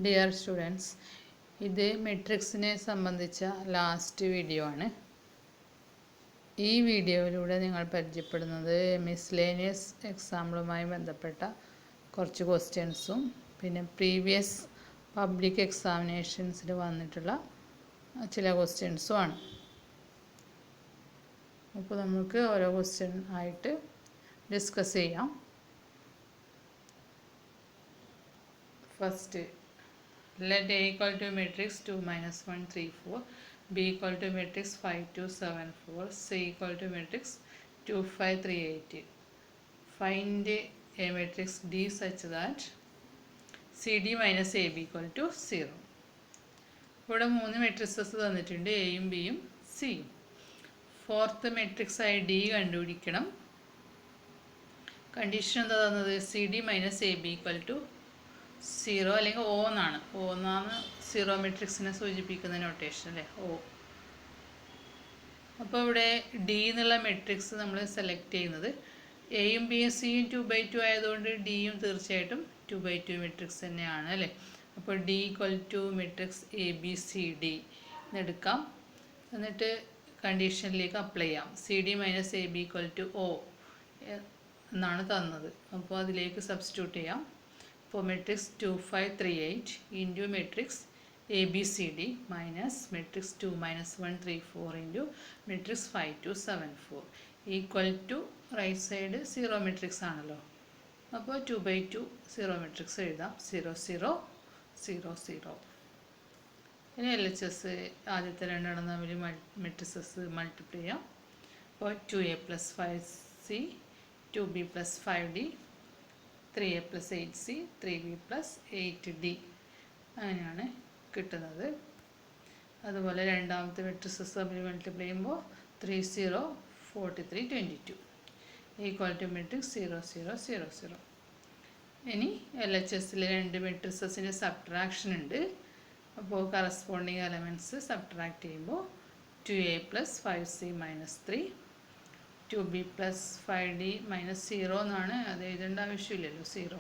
Dear students, ഇത് മെട്രിക്സിനെ സംബന്ധിച്ച last video ആണ്. ഈ വീഡിയോയിലൂടെ നിങ്ങൾ പരിചയപ്പെടുന്നത് മിസ്ലേനിയസ് എക്സാമ്പിളുമായി ബന്ധപ്പെട്ട കുറച്ച് ക്വസ്റ്റ്യൻസും പിന്നെ പ്രീവിയസ് പബ്ലിക് എക്സാമിനേഷൻസിൽ വന്നിട്ടുള്ള ചില ക്വസ്റ്റ്യൻസും ആണ്. അപ്പോൾ നമുക്ക് ഓരോ ക്വസ്റ്റ്യൻ ആയിട്ട് ഡിസ്കസ് ചെയ്യാം. First, let A equal to matrix 2 minus 1 3 4, B equal to matrix 5 2 7 4, C equal to matrix 2 5 3 8. Find a matrix D such that CD minus AB equal to 0. ഇവിടെ 3 മെട്രിക്സസ് തന്നിട്ടുണ്ട്, എയും ബിയും സിയും. ഫോർത്ത് മെട്രിക്സ് ആയി D കണ്ടുപിടിക്കണം. Condition എന്താ തന്നത്? C D minus A B equal to 0 അല്ലെങ്കിൽ O എന്നാണ്. O എന്നാണ് സീറോ മെട്രിക്സിനെ സൂചിപ്പിക്കുന്ന നൊട്ടേഷൻ അല്ലേ, O. അപ്പോൾ ഇവിടെ ഡി എന്നുള്ള മെട്രിക്സ് നമ്മൾ സെലക്ട് ചെയ്യുന്നത് എയും ബിയും സിയും 2/2 ആയതുകൊണ്ട് ഡിയും തീർച്ചയായിട്ടും 2/2 മെട്രിക്സ് തന്നെയാണ് അല്ലേ. അപ്പോൾ D equal to matrix A B C D എന്നെടുക്കാം. എന്നിട്ട് കണ്ടീഷനിലേക്ക് അപ്ലൈ ചെയ്യാം. C D minus A B equal to O എന്നാണ് തന്നത്. അപ്പോൾ അതിലേക്ക് സബ്സ്റ്റിറ്റ്യൂട്ട് ചെയ്യാം. For matrix 2 5 3 8 into matrix ABCD minus matrix 2 minus 1 3 4 into matrix 5 2 7 4 equal to right side 0 matrix ആണല്ലോ. അപ്പോൾ 2/2 0 matrix എഴുതാം. 0 0 0 0. ഇനി LHS ആദ്യത്തെ രണ്ടെണ്ണം തമ്മിൽ മെട്രിക്സസ് മൾട്ടിപ്ലൈ ചെയ്യാം. അപ്പോൾ 2A plus 5C 2B plus 5D 3A plus 8C 3B plus 8D അങ്ങനെയാണ് കിട്ടുന്നത്. അതുപോലെ രണ്ടാമത്തെ മെട്രിക്സസ് തമ്മിൽ മൾട്ടിപ്ലൈ ചെയ്യുമ്പോൾ 3 0 43 22 ഈക്വൽ ടു മെട്രിക്സ് 0 0 0 0. ഇനി LHSൽ രണ്ട് മെട്രിക്സസിൻ്റെ സബ്ട്രാക്ഷൻ ഉണ്ട്. അപ്പോൾ കറസ്പോണ്ടിങ് എലമെൻറ്റ്സ് സബ്ട്രാക്ട് ചെയ്യുമ്പോൾ 2A plus 5C minus 3 2B plus 5D minus 0 എന്നാണ്. അത് എഴുതേണ്ട ആവശ്യമില്ലല്ലോ, 0.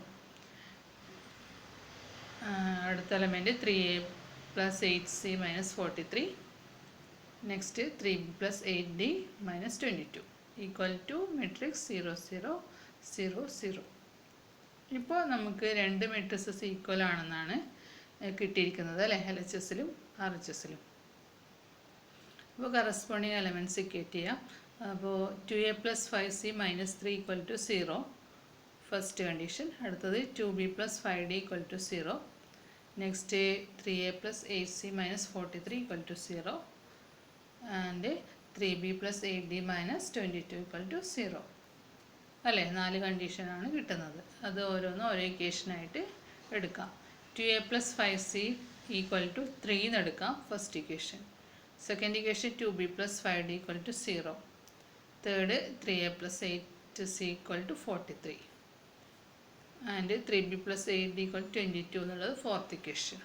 അടുത്ത element 3A plus 8C minus 43. Next 3B plus 8D minus 22 equal to matrix 0 0 0 0. ഇപ്പോൾ നമുക്ക് രണ്ട് മെട്രിക്സസ് ഈക്വൽ ആണെന്നാണ് കിട്ടിയിരിക്കുന്നത് അല്ലേ, LHSലും RHSലും. അപ്പോൾ കറസ്പോണ്ടിങ് എലമെൻറ്റ്സ് ഇക്വേറ്റ് ചെയ്യാം. അപ്പോൾ 2A plus 5C minus 3 equal to 0 first condition. അടുത്തത് 2B plus 5D equal to 0. Next 3A plus 8C minus 43 equal to 0 and 3B plus 8D minus 22 equal to 0 അല്ലേ. 4 കണ്ടീഷനാണ് കിട്ടുന്നത്. അത് ഓരോന്നും ഓരോ ഇക്വേഷനായിട്ട് എടുക്കാം. 2A plus 5C equal to 3 എന്ന് എടുക്കാം, first equation. Second equation 2B plus 5D equal to 0. Third 3A plus 8C equal to 43 and 3B plus 8D equal to 22 എന്നുള്ളത് ഫോർത്ത് ഇക്വേഷൻ.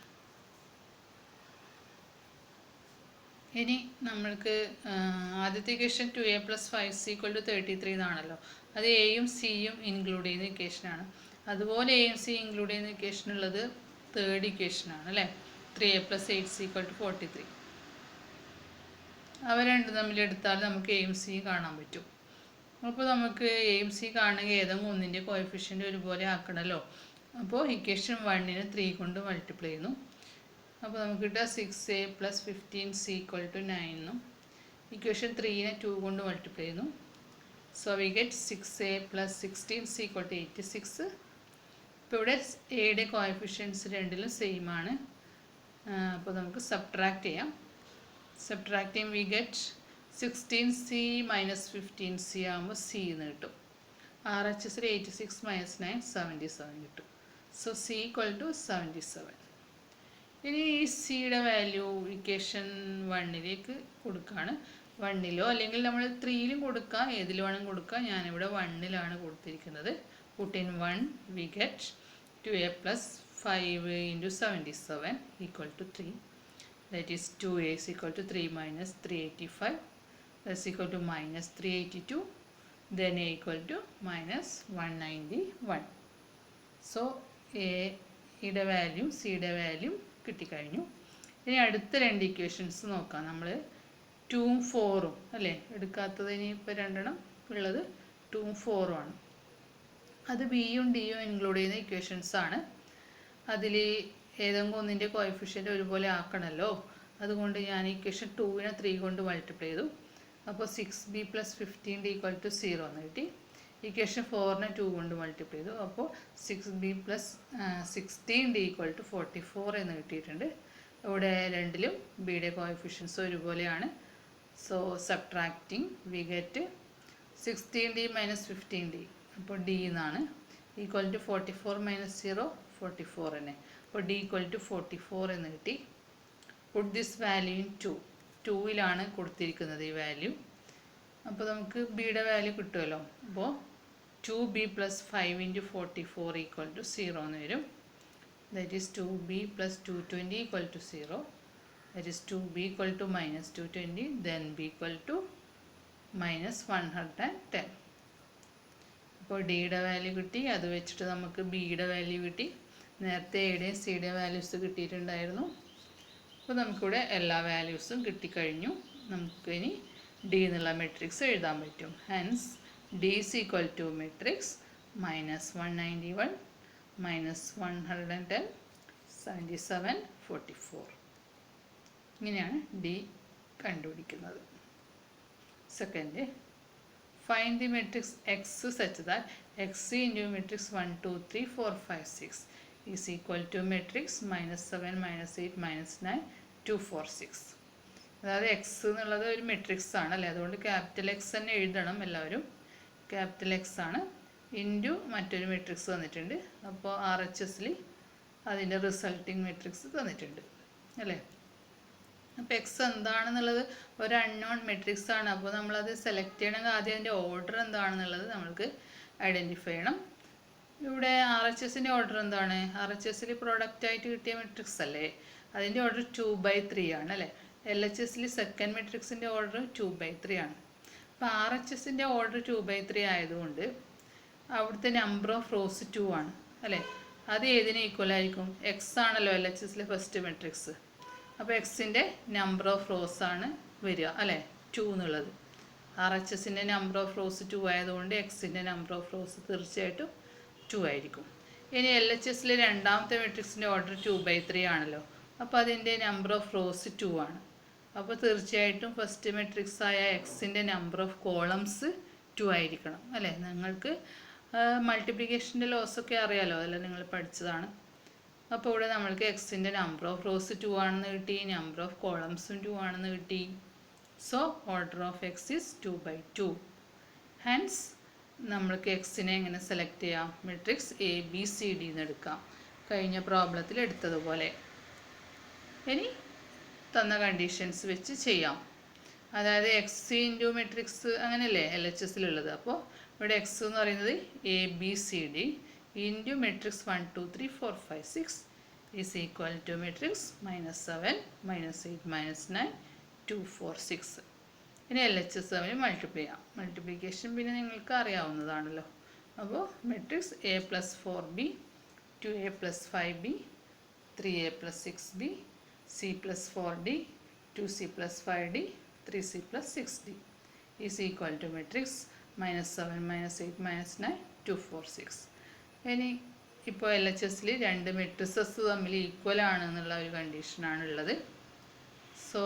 ഇനി നമ്മൾക്ക് ആദ്യത്തെ equation 2A plus 5C equal to 33 എന്നാണല്ലോ. അത് എയും സിയും ഇൻക്ലൂഡ് ചെയ്യുന്ന ഇക്വേഷനാണ്. അതുപോലെ എയും സി ഇൻക്ലൂഡ് ചെയ്യുന്ന ഇക്വേഷൻ ഉള്ളത് തേർഡ് ഇക്വേഷനാണ് അല്ലേ, 3A plus 8C equal to 43. അവ രണ്ടും തമ്മിലെടുത്താൽ നമുക്ക് എയും സി കാണാൻ പറ്റും. അപ്പോൾ നമുക്ക് എയും സി കാണുകയും ഏതെങ്കിലും ഒന്നിൻ്റെ കോഎഫിഷ്യൻ്റ് ഒരുപോലെ ആക്കണമല്ലോ. അപ്പോൾ ഇക്വേഷൻ 1നെ 3 കൊണ്ട് മൾട്ടിപ്ലൈ ചെയ്യുന്നു. അപ്പോൾ നമുക്ക് കിട്ടുക 6A plus 15C equal to 9 എന്നും. ഇക്വേഷൻ 3നെ 2 കൊണ്ട് മൾട്ടിപ്ലൈ ചെയ്യുന്നു. So we get 6A plus 16C equal to 86. ഇപ്പോൾ ഇവിടെ എയുടെ കോഎഫിഷ്യൻസ് രണ്ടിലും സെയിം ആണ്. അപ്പോൾ നമുക്ക് സബ്ട്രാക്ട് ചെയ്യാം. Subtracting we get 16C minus 15C ആകുമ്പോൾ C എന്ന് കിട്ടും. RHSൽ 86 minus 9 77 കിട്ടും. So C equal to 77. ഇനി ഈ സിയുടെ വാല്യൂ ഇക്വേഷൻ 1ലേക്ക് കൊടുക്കുകയാണ്. 1ലോ അല്ലെങ്കിൽ നമ്മൾ 3ലും കൊടുക്കാം, ഏതിൽ വേണം കൊടുക്കാം. ഞാനിവിടെ 1ലാണ് കൊടുത്തിരിക്കുന്നത്. Put in 1 we get 2A plus 5 into 77 equal to 3. That is 2A is equal to 3 minus 385. That's equal to minus 382. Then A equal to minus 191. So A ഇയുടെ വാല്യൂ സിയുടെ വാല്യൂ കിട്ടിക്കഴിഞ്ഞു. ഇനി അടുത്ത രണ്ട് ഇക്വേഷൻസ് നോക്കാം. നമ്മൾ 2ഉം 4ഉം അല്ലേ എടുക്കാത്തത്, ഇനി ഇപ്പോൾ രണ്ടെണ്ണം ഉള്ളത് 2ഉം 4ഉം ആണ്. അത് ബിയും ഡിയും ഇൻക്ലൂഡ് ചെയ്യുന്ന ഇക്വേഷൻസ് ആണ്. അതിൽ ഏതെങ്കിലും ഒന്നിൻ്റെ കോഎഫിഷ്യൻ്റ് ഒരുപോലെ ആക്കണമല്ലോ, അതുകൊണ്ട് ഞാൻ ഇക്വേഷൻ 2നെ 3 കൊണ്ട് മൾട്ടിപ്ലൈ ചെയ്തു. അപ്പോൾ 6b + 15d = 0 എന്ന് കിട്ടി. ഇക്വേഷൻ 4നെ 2 കൊണ്ട് മൾട്ടിപ്ലൈ ചെയ്തു. അപ്പോൾ 6b + 16d = 44 എന്ന് കിട്ടിയിട്ടുണ്ട്. ഇവിടെ രണ്ടിലും ബിയുടെ കോഎഫിഷ്യൻസ് ഒരുപോലെയാണ്. So subtracting we get 16d - 15d, അപ്പോൾ d എന്നാണ്, = 44 - 0 44 തന്നെ. അപ്പോൾ d = 44 എന്ന് കിട്ടി. പുട്ട് ദിസ് വാല്യൂ ഇൻ 2ലാണ് കൊടുത്തിരിക്കുന്നത് ഈ വാല്യൂ. അപ്പോൾ നമുക്ക് ബിയുടെ വാല്യൂ കിട്ടുമല്ലോ. അപ്പോൾ 2b + 5 × 44 = 0 എന്ന് വരും. That is 2b + 220 = 0. That is 2b = -220, then b = -110. അപ്പോൾ ഡിയുടെ വാല്യൂ കിട്ടി. അത് വെച്ചിട്ട് നമുക്ക് ബിയുടെ വാല്യൂ കിട്ടി. നേരത്തെ എയുടെയും സിയുടെയും വാല്യൂസ് കിട്ടിയിട്ടുണ്ടായിരുന്നു. അപ്പോൾ നമുക്കിവിടെ എല്ലാ വാല്യൂസും കിട്ടിക്കഴിഞ്ഞു. നമുക്കിനി ഡി എന്നുള്ള മെട്രിക്സ് എഴുതാൻ പറ്റും. Hence D is equal to matrix -191 -110 77 44. ഇങ്ങനെയാണ് ഡി കണ്ടുപിടിക്കുന്നത്. Second, find the matrix X such that X into matrix 1 2 3 4 5 6 is equal to matrix -7 -8 -9 2 4 6. അതായത് എക്സ് എന്നുള്ളത് ഒരു മെട്രിക്സ് ആണ് അല്ലേ, അതുകൊണ്ട് ക്യാപിറ്റൽ എക്സ് തന്നെ എഴുതണം എല്ലാവരും. ക്യാപിറ്റൽ എക്സ് ആണ്. ഇൻറ്റു മറ്റൊരു മെട്രിക്സ് തന്നിട്ടുണ്ട്. അപ്പോൾ RHSൽ അതിൻ്റെ റിസൾട്ടിങ് മെട്രിക്സ് തന്നിട്ടുണ്ട് അല്ലേ. അപ്പോൾ എക്സ് എന്താണെന്നുള്ളത് ഒരു അൺനോൺ മെട്രിക്സ് ആണ്. അപ്പോൾ നമ്മളത് സെലക്ട് ചെയ്യണമെങ്കിൽ ആദ്യം അതിൻ്റെ ഓർഡർ എന്താണെന്നുള്ളത് നമ്മൾക്ക് ഐഡൻറ്റിഫൈ ചെയ്യണം. ഇവിടെ RHSൻ്റെ ഓർഡർ എന്താണ്? RHSൽ പ്രോഡക്റ്റായിട്ട് കിട്ടിയ മെട്രിക്സ് അല്ലേ, അതിൻ്റെ ഓർഡർ 2/3 ആണ് അല്ലേ. LHSൽ സെക്കൻഡ് മെട്രിക്സിൻ്റെ ഓർഡർ 2/3 ആണ്. അപ്പോൾ RHSൻ്റെ ഓർഡർ 2/3 ആയതുകൊണ്ട് അവിടുത്തെ നമ്പർ ഓഫ് റോസ് 2 ആണ് അല്ലേ. അത് ഏതിന് ഈക്വൽ ആയിരിക്കും? എക്സ് ആണല്ലോ LHSലെ ഫസ്റ്റ് മെട്രിക്സ്. അപ്പോൾ എക്സിൻ്റെ നമ്പർ ഓഫ് റോസ് ആണ് വരിക അല്ലേ, 2 എന്നുള്ളത്. RHSൻ്റെ നമ്പർ ഓഫ് റോസ് 2 ആയതുകൊണ്ട് എക്സിൻ്റെ നമ്പർ ഓഫ് റോസ് തീർച്ചയായിട്ടും 2 ആയിരിക്കും. ഇനി LHSലെ രണ്ടാമത്തെ മെട്രിക്സിൻ്റെ ഓർഡർ 2/3 ആണല്ലോ. അപ്പോൾ അതിൻ്റെ നമ്പർ ഓഫ് റോസ് 2 ആണ്. അപ്പോൾ തീർച്ചയായിട്ടും ഫസ്റ്റ് മെട്രിക്സ് ആയ എക്സിൻ്റെ നമ്പർ ഓഫ് കോളംസ് 2 ആയിരിക്കണം അല്ലേ. നിങ്ങൾക്ക് മൾട്ടിപ്ലിക്കേഷൻ്റെ ലോസൊക്കെ അറിയാലോ, അതെല്ലാം നിങ്ങൾ പഠിച്ചതാണ്. അപ്പോൾ ഇവിടെ നമ്മൾക്ക് എക്സിൻ്റെ നമ്പർ ഓഫ് റോസ് 2 ആണെന്ന് കിട്ടി, നമ്പർ ഓഫ് കോളംസും 2 ആണെന്ന് കിട്ടി. So order of X is 2/2. Hence നമ്മൾക്ക് എക്സിനെ എങ്ങനെ സെലക്ട് ചെയ്യാം? മെട്രിക്സ് ABCD എന്ന് എടുക്കാം, കഴിഞ്ഞ പ്രോബ്ലത്തിൽ എടുത്തതുപോലെ. ഇനി തന്ന കണ്ടീഷൻസ് വെച്ച് ചെയ്യാം. അതായത് എക്സ് ഇൻറ്റു മെട്രിക്സ് അങ്ങനെയല്ലേ LHSലുള്ളത്. അപ്പോൾ ഇവിടെ എക്സ് എന്ന് പറയുന്നത് ABCD into matrix 1 2 3 4 5 6 is equal to matrix -7 -8 -9 2 4 6. ഇനി LHS തമ്മിൽ മൾട്ടിപ്ലൈ ചെയ്യാം. മൾട്ടിപ്ലിക്കേഷൻ പിന്നെ നിങ്ങൾക്ക് അറിയാവുന്നതാണല്ലോ. അപ്പോൾ matrix A + 4b 2a + 5b 3a + 6b C + 4d 2c + 5d 3c + 6d is equal to matrix -7 -8 -9 2 4 6. ഇനി ഇപ്പോൾ LHSൽ രണ്ട് മെട്രിസസ് തമ്മിൽ ഈക്വൽ ആണെന്നുള്ള ഒരു കണ്ടീഷനാണ് ഉള്ളത്. So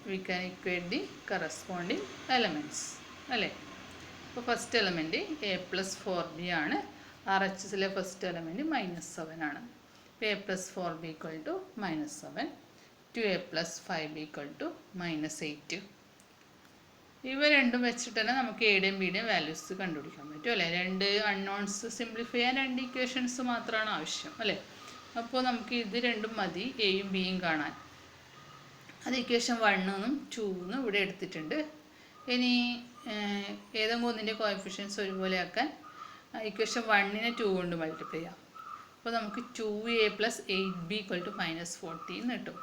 we can equate the corresponding elements അല്ലേ. അപ്പോൾ ഫസ്റ്റ് എലമെൻറ്റ് A + 4b ആണ്. RHSലെ ഫസ്റ്റ് എലമെൻറ്റ് -7 ആണ്. അപ്പോൾ A + 4b = -7, 2a + 5b = -8. ഇവ രണ്ടും വെച്ചിട്ട് തന്നെ നമുക്ക് എയുടെയും ബിയുടെയും വാല്യൂസ് കണ്ടുപിടിക്കാൻ പറ്റും അല്ലേ. രണ്ട് അൺനോൺസ് സിംപ്ലിഫൈ ചെയ്യാൻ രണ്ട് ഇക്വേഷൻസ് മാത്രമാണ് ആവശ്യം അല്ലേ. അപ്പോൾ നമുക്ക് ഇത് രണ്ടും മതി എയും ബിയും കാണാൻ. അത് ഇക്വേഷൻ 1 2 ഇവിടെ എടുത്തിട്ടുണ്ട്. ഇനി ഏതെങ്കിലും ഒന്നിൻ്റെ കോഎഫിഷ്യൻസ് ഒരുപോലെ ആക്കാൻ ഇക്വേഷൻ 1നെ 2 കൊണ്ട് മൾട്ടിപ്ലൈ ചെയ്യാം. അപ്പോൾ നമുക്ക് 2a + 8b = -14 എന്ന് കിട്ടും.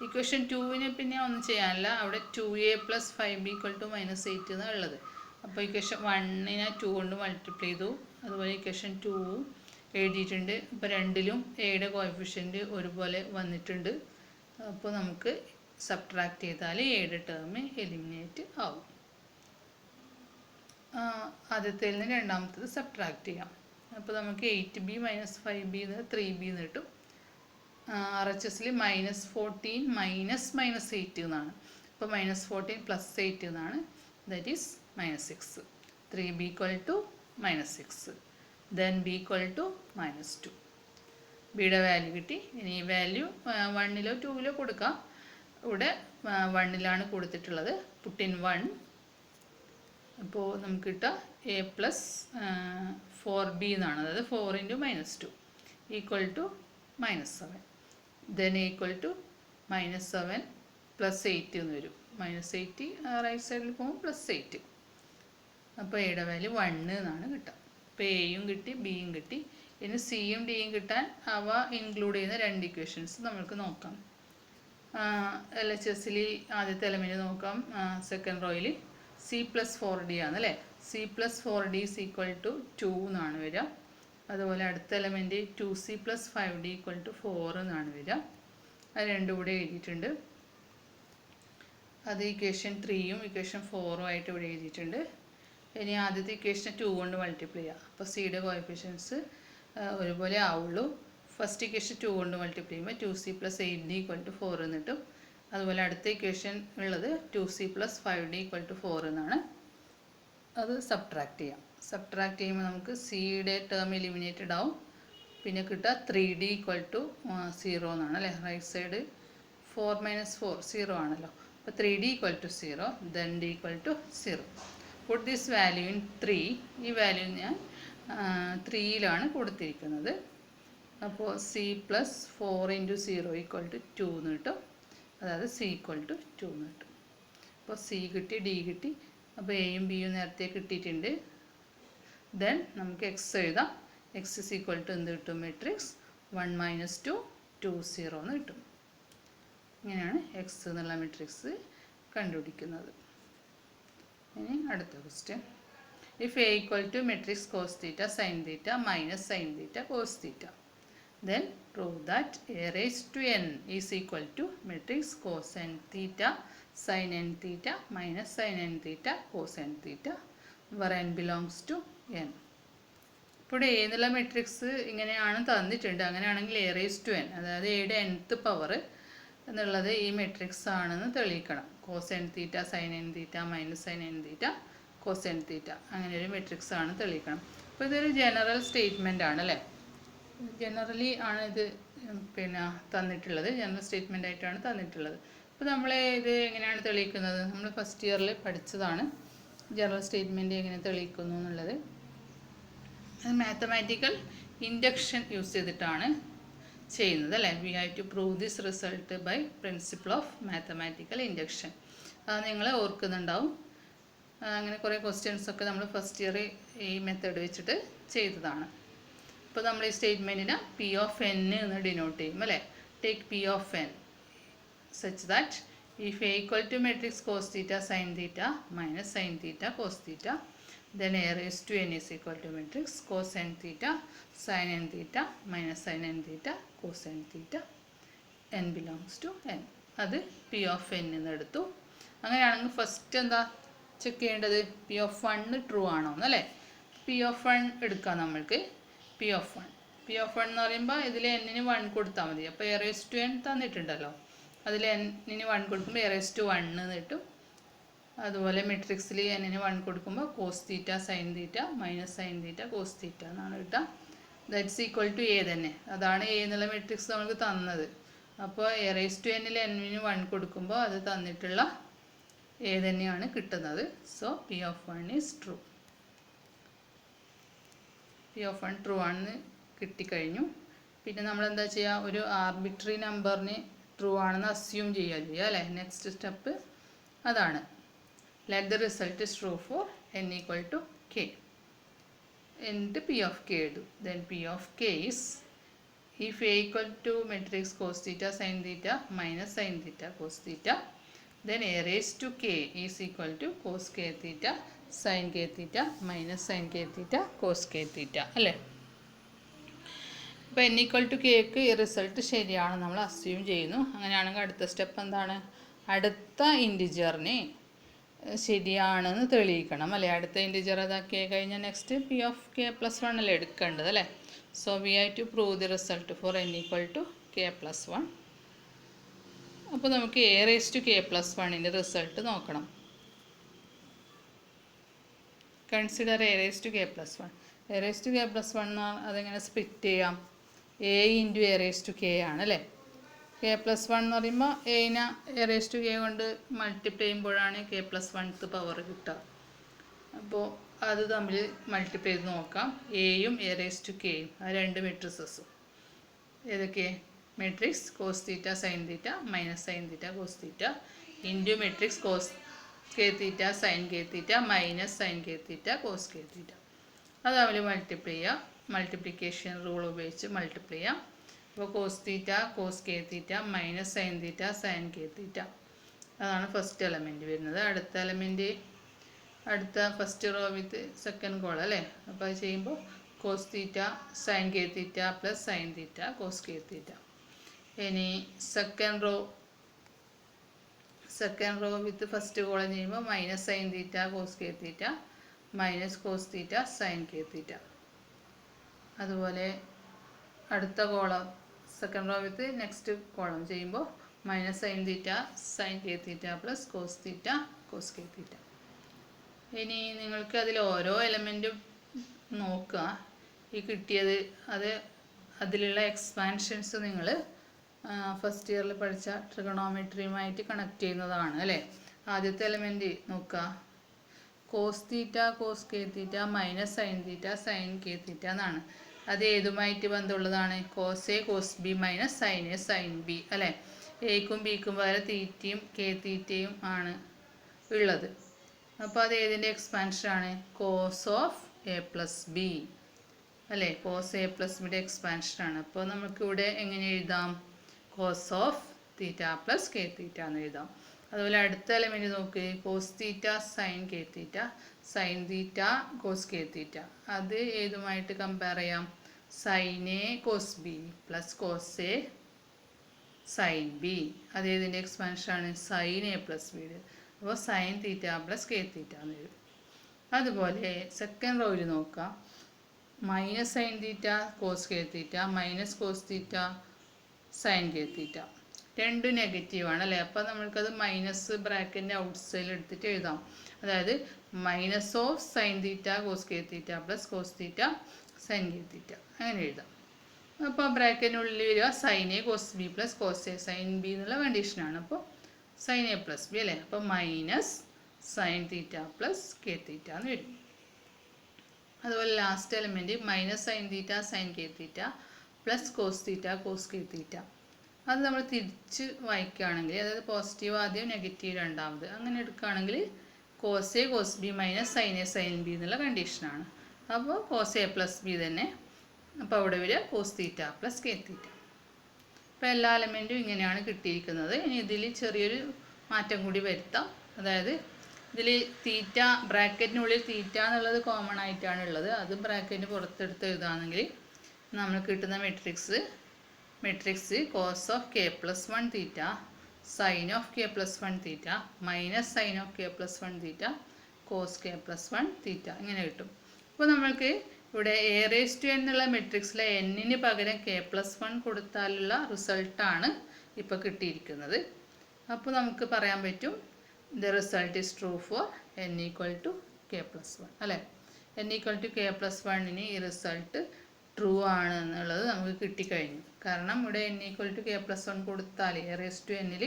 ഇക്വേഷൻ 2ന് പിന്നെ ഒന്നും ചെയ്യാനില്ല, അവിടെ 2a + 5b = -8 എന്നാണ് ഉള്ളത്. അപ്പോൾ ഇക്വേഷൻ 1നെ 2 കൊണ്ട് മൾട്ടിപ്ലൈ ചെയ്തു. അതുപോലെ ഇക്വേഷൻ 2 എഴുതിയിട്ടുണ്ട്. അപ്പോൾ രണ്ടിലും എയുടെ കോഎഫിഷ്യൻറ്റ് ഒരുപോലെ വന്നിട്ടുണ്ട്. അപ്പോൾ നമുക്ക് സബ്ട്രാക്ട് ചെയ്താൽ എയുടെ ടേം എലിമിനേറ്റ് ആവും. ആദ്യത്തേൽ നിന്ന് രണ്ടാമത്തത് സബ്ട്രാക്ട് ചെയ്യാം. അപ്പോൾ നമുക്ക് 8b - 5b 3b എന്ന് കിട്ടും. RHSൽ -14 -8 എന്നാണ്. അപ്പോൾ -14 + 8 എന്നാണ്. That is -6. 3b = -6. Then b = -2. ബിയുടെ വാല്യൂ കിട്ടി. ഇനി ഈ വാല്യൂ 1ലോ 2ലോ കൊടുക്കാം. ഇവിടെ 1ലാണ് കൊടുത്തിട്ടുള്ളത്. പുട്ട് ഇൻ 1. അപ്പോൾ നമുക്ക് കിട്ടുക a + 4b എന്നാണ്. അതായത് 4 × -2 = -7. ദെൻ a = -7 + 8 എന്ന് വരും. -8 റൈറ്റ് സൈഡിൽ പോകും +8. അപ്പോൾ എയുടെ വാല്യൂ 1 എന്നാണ് കിട്ടുക. അപ്പോൾ എയും കിട്ടി, ബിയും കിട്ടി. ഇനി സിയും ഡിയും കിട്ടാൻ അവ ഇൻക്ലൂഡ് ചെയ്യുന്ന 2 ഇക്വേഷൻസ് നമുക്ക് നോക്കാം. LHSൽ ആദ്യത്തെ എലമെൻറ്റ് നോക്കാം. സെക്കൻഡ് റോയിൽ c + 4d ആണ് അല്ലേ. c + 4d = 2 എന്നാണ് വരിക. അതുപോലെ അടുത്ത എലമെൻറ്റ് 2c + 5d = 4 എന്നാണ് വരിക. അത് രണ്ടും കൂടെ എഴുതിയിട്ടുണ്ട്. അത് ഇക്വേഷൻ 3യും ഇക്വേഷൻ 4ഉം ആയിട്ട് ഇവിടെ എഴുതിയിട്ടുണ്ട്. ഇനി ആദ്യത്തെ ഇക്വേഷനെ 2 കൊണ്ട് മൾട്ടിപ്ലൈ ചെയ്യാം. അപ്പോൾ സിയുടെ കോഎഫിഷ്യൻസ് ഒരുപോലെ ആവുള്ളൂ. ഫസ്റ്റ് ഇക്വേഷൻ 2 കൊണ്ട് മൾട്ടിപ്ലൈ ചെയ്യുമ്പോൾ 2c + 8d = 4 എന്ന് കിട്ടും. അതുപോലെ അടുത്ത ഇക്വേഷൻ ഉള്ളത് 2c + 5d = 4 എന്നാണ്. അത് സബ്ട്രാക്ട് ചെയ്യാം. സബ്ട്രാക്ട് ചെയ്യുമ്പോൾ നമുക്ക് സിയുടെ ടേം എലിമിനേറ്റഡ് ആവും. പിന്നെ കിട്ടുക 3d = 0 എന്നാണ് അല്ലേ. റൈറ്റ് സൈഡ് 4 - 4 0 ആണല്ലോ. അപ്പോൾ 3d = 0. Then d = 0. Puttu this value in 3. ഈ വാല്യൂ ഞാൻ 3യിലാണ് കൊടുത്തിരിക്കുന്നത്. അപ്പോൾ c + 4 × 0 = 2 എന്ന് കിട്ടും. അതായത് c = 2 എന്ന് കിട്ടും. അപ്പോൾ c കിട്ടി, d കിട്ടി. അപ്പോൾ എയും ബിയും നേരത്തെ കിട്ടിയിട്ടുണ്ട്. ദെൻ നമുക്ക് x എഴുതാം. x = എന്ത് കിട്ടും? മാട്രിക്സ് 1 - 2 2 0 എന്ന് കിട്ടും. ഇങ്ങനെയാണ് x എന്നുള്ള മാട്രിക്സ് കണ്ടുപിടിക്കുന്നത്. ഇനി അടുത്ത question. If a = matrix cos θ sin θ - sin θ cos θ, then prove that a raised to n is equal to matrix cos n θ sin n θ minus sin n θ cos n θ where n belongs to n. ഇപ്പോൾ a എന്നുള്ള matrix ഇങ്ങനെയാണ് തന്നിട്ടുണ്ട്. അങ്ങനെയാണെങ്കിൽ a raised to n, അതായത് എയുടെ nth power എന്നുള്ളത് ഈ matrix ആണെന്ന് തെളിയിക്കണം. cos n θ sin n θ minus sin n θ cos n θ അങ്ങനെ ഒരു മെട്രിക്സ് ആണ് തെളിയിക്കണം. അപ്പോൾ ഇതൊരു ജനറൽ സ്റ്റേറ്റ്മെൻ്റ് ആണ് അല്ലേ. ജനറലി ആണ് ഇത് തന്നിട്ടുള്ളത്. ജനറൽ സ്റ്റേറ്റ്മെൻ്റ് ആയിട്ടാണ് തന്നിട്ടുള്ളത്. അപ്പോൾ നമ്മൾ ഇത് എങ്ങനെയാണ് തെളിയിക്കുന്നത്? നമ്മൾ ഫസ്റ്റ് ഇയറിൽ പഠിച്ചതാണ് ജനറൽ സ്റ്റേറ്റ്മെൻറ്റ് എങ്ങനെ തെളിയിക്കുന്നു എന്നുള്ളത്. അത് മാത്തമാറ്റിക്കൽ ഇൻഡക്ഷൻ യൂസ് ചെയ്തിട്ടാണ് ചെയ്യുന്നത് അല്ലേ. We have to prove this result by principle of mathematical induction. അത് നിങ്ങൾ ഓർക്കുന്നുണ്ടാവും. അങ്ങനെ കുറേ ക്വസ്റ്റ്യൻസൊക്കെ നമ്മൾ ഫസ്റ്റ് ഇയർ ഈ മെത്തേഡ് വെച്ചിട്ട് ചെയ്തതാണ്. ഇപ്പോൾ നമ്മൾ ഈ സ്റ്റേറ്റ്മെൻറ്റിന് P of n എന്ന് ഡിനോട്ട് ചെയ്യും അല്ലേ. Take P of n such that if a = matrix cos θ sin θ minus sin θ cos θ, then a raised to n is equal to matrix cos n θ sin n θ minus sin n θ cos n θ, n belongs to n. അത് P of n എന്ന് എടുത്തു. അങ്ങനെയാണെങ്കിൽ first എന്താ check ചെയ്യേണ്ടത്? P of 1 true ആണോ എന്നല്ലേ. P of 1 എടുക്കാം നമ്മൾക്ക്. P of 1 എന്ന് പറയുമ്പോൾ ഇതിൽ n-ന് 1 കൊടുത്താൽ മതി. അപ്പോൾ a raised to n തന്നിട്ടുണ്ടല്ലോ. അതിൽ n-ന് 1 കൊടുക്കുമ്പോൾ a raised to 1 എന്ന് കിട്ടും. അതുപോലെ മെട്രിക്സിൽ n-ന് 1 കൊടുക്കുമ്പോൾ cos θ sin θ minus sin θ cos θ എന്നാണ് കിട്ടുക. ദാറ്റ്സ് ഈക്വൽ ടു a തന്നെ. അതാണ് a എന്നുള്ള മെട്രിക്സ് നമുക്ക് തന്നത്. അപ്പോൾ a raised to n-ൽ n-ന് 1 കൊടുക്കുമ്പോൾ അത് തന്നിട്ടുള്ള a തന്നെയാണ് കിട്ടുന്നത്. So P of 1 is true. P of 1 true ആണെന്ന് കിട്ടിക്കഴിഞ്ഞു. പിന്നെ നമ്മൾ എന്താ ചെയ്യുക? ഒരു ആർബിട്രറി നമ്പറിന് ട്രൂ ആണെന്ന് അസ്യൂം ചെയ്യുക അല്ലേ. നെക്സ്റ്റ് സ്റ്റെപ്പ് അതാണ്. Let the result is true for n = k. എന്നിട്ട് P of k എഴുതും. Then P of k is if a = matrix cos θ sin θ minus sin θ cos θ, then a raised to k is equal to cos k θ sin k θ minus sin k θ cos k θ അല്ലേ. അപ്പോൾ n equal to കെക്ക് ഈ result ശരിയാണ് നമ്മൾ assume ചെയ്യുന്നു. അങ്ങനെയാണെങ്കിൽ അടുത്ത step എന്താണ്? അടുത്ത ഇൻറ്റിജറിനെ ശരിയാണെന്ന് തെളിയിക്കണം അല്ലേ? അടുത്ത ഇൻറ്റിജർ അതാക്കി കഴിഞ്ഞാൽ next P of K plus one അല്ലേ എടുക്കേണ്ടത് അല്ലേ? So we have to prove the result for n equal to K plus one. അപ്പോൾ നമുക്ക് A raise to K plus വണ്ണിൻ്റെ റിസൾട്ട് നോക്കണം. Consider A raise to K plus one. A raise to K plus one അതെങ്ങനെ split ചെയ്യാം? A into A raise to K ആണ് അല്ലേ? K plus one എന്ന് പറയുമ്പോൾ എനെ എ റേസ് ടു കെ കൊണ്ട് മൾട്ടിപ്ലൈ ചെയ്യുമ്പോഴാണ് കെ പ്ലസ് വൺത്ത് പവർ കിട്ടുക. അപ്പോൾ അത് തമ്മിൽ മൾട്ടിപ്ലൈ ചെയ്ത് നോക്കാം. എയും എ റേസ് ടു കെയും ആ രണ്ട് മെട്രിക്സസും ഏതൊക്കെ? Matrix cos theta sign theta minus sign theta cos theta into matrix cos K theta sign K theta minus sine K theta cos K theta. അത് തമ്മിൽ മൾട്ടിപ്ലൈ ചെയ്യുക. മൾട്ടിപ്ലിക്കേഷൻ റൂൾ ഉപയോഗിച്ച് multiply ചെയ്യാം. അപ്പോൾ cos theta cos K theta minus sign theta sign K theta അതാണ് first element വരുന്നത്. അടുത്ത element അടുത്ത first row with second column അല്ലേ? അപ്പോൾ അത് ചെയ്യുമ്പോൾ cos theta sign K theta plus sine theta cos K theta. ഇനി second row with first column ചെയ്യുമ്പോൾ minus sign theta cos K theta minus cos theta sign K theta. അതുപോലെ അടുത്ത column second row with next column ചെയ്യുമ്പോൾ minus sign theta sign K theta plus cos theta cos K theta. ഇനി നിങ്ങൾക്ക് അതിൽ ഓരോ എലമെൻറ്റും നോക്കുക. ഈ കിട്ടിയത് അതിലുള്ള എക്സ്പാൻഷൻസ് നിങ്ങൾ ഫസ്റ്റ് ഇയറിൽ പഠിച്ച ട്രിഗണോമെട്രിയുമായിട്ട് കണക്ട് ചെയ്യുന്നതാണ് അല്ലേ? ആദ്യത്തെ എലമെൻറ്റ് നോക്കുക. Cos theta cos K theta minus sign theta sign K theta എന്നാണ്. അത് ഏതുമായിട്ട് ബന്ധമുള്ളതാണ്? Cos A cos B minus sign A sign B അല്ലേ? എക്കും ബിക്കും പകരം തീറ്റയും കെ തീറ്റയും ആണ് ഉള്ളത്. അപ്പോൾ അത് ഏതിൻ്റെ എക്സ്പാൻഷനാണ്? Cos of A plus B അല്ലേ? കോസ് എ പ്ലസ് ബിയുടെ എക്സ്പാൻഷനാണ്. അപ്പോൾ നമുക്കിവിടെ എങ്ങനെ എഴുതാം? Cos of theta plus k theta എന്ന് എഴുതാം. അതുപോലെ അടുത്ത എലമെൻറ്റ് നോക്ക്. Cos theta sign K theta sign theta cos K theta. അത് ഏതുമായിട്ട് കമ്പയർ ചെയ്യാം? Sin A cos B plus cos A sign B. അത് ഏതിൻ്റെ എക്സ്പാൻഷനാണ്? സൈൻ എ പ്ലസ് ബിയുടെ. അപ്പോൾ sin theta plus k theta എന്ന് എഴുതും. അതുപോലെ സെക്കൻഡ് റോയിൽ നോക്കാം. Minus sign theta cos K theta minus cos theta sign K theta. രണ്ടും നെഗറ്റീവാണ് അല്ലേ? അപ്പോൾ നമ്മൾക്കത് മൈനസ് ബ്രാക്കറ്റിൻ്റെ ഔട്ട് സൈഡിൽ എടുത്തിട്ട് എഴുതാം. അതായത് minus of sin theta cos K theta plus cos theta sign K theta അങ്ങനെ എഴുതാം. അപ്പോൾ ബ്രാക്കറ്റിനുള്ളിൽ വരിക sin A cos B plus cos A sign B എന്നുള്ള കണ്ടീഷനാണ്. അപ്പോൾ സൈൻ എ പ്ലസ് ബി അല്ലേ? അപ്പോൾ minus sign theta plus k theta എന്ന് വരും. അതുപോലെ last element minus sign theta sign K theta plus cos theta cos K theta. അത് നമ്മൾ തിരിച്ച് വായിക്കുകയാണെങ്കിൽ അതായത് പോസിറ്റീവ് ആദ്യം നെഗറ്റീവ് രണ്ടാമത് അങ്ങനെ എടുക്കുകയാണെങ്കിൽ cos A cos B minus sign A sign B എന്നുള്ള കണ്ടീഷനാണ്. അപ്പോൾ കോസ് എ പ്ലസ് ബി തന്നെ. അപ്പോൾ അവിടെ വരിക കോസ് തീറ്റ പ്ലസ് കെ തീറ്റ. അപ്പോൾ എല്ലാ എലമെൻറ്റും ഇങ്ങനെയാണ് കിട്ടിയിരിക്കുന്നത്. ഇനി ഇതിൽ ചെറിയൊരു മാറ്റം കൂടി വരുത്താം. അതായത് ഇതിൽ തീറ്റ ബ്രാക്കറ്റിനുള്ളിൽ തീറ്റ എന്നുള്ളത് കോമൺ ആയിട്ടാണ് ഉള്ളത്. അത് ബ്രാക്കറ്റിന് പുറത്തെടുത്ത് എഴുതുകയാണെങ്കിൽ നമ്മൾ കിട്ടുന്ന matrix cos of K plus one theta sine of K plus one theta minus sine of K plus one theta cos K plus one theta ഇങ്ങനെ കിട്ടും. അപ്പോൾ നമ്മൾക്ക് ഇവിടെ എ റേസ് ടു എന്നുള്ള മെട്രിക്സിലെ എന്നിന് പകരം കെ പ്ലസ് വൺ കൊടുത്താലുള്ള റിസൾട്ടാണ് ഇപ്പോൾ കിട്ടിയിരിക്കുന്നത്. അപ്പോൾ നമുക്ക് പറയാൻ പറ്റും the result is true for n equal to K plus one അല്ലേ? n equal to K plus വണ്ണിന് ഈ റിസൾട്ട് ട്രൂ ആണ് എന്നുള്ളത് നമുക്ക് കിട്ടിക്കഴിഞ്ഞു. കാരണം ഇവിടെ n equal to K plus one കൊടുത്താൽ എ റേസ് ടു എന്നിൽ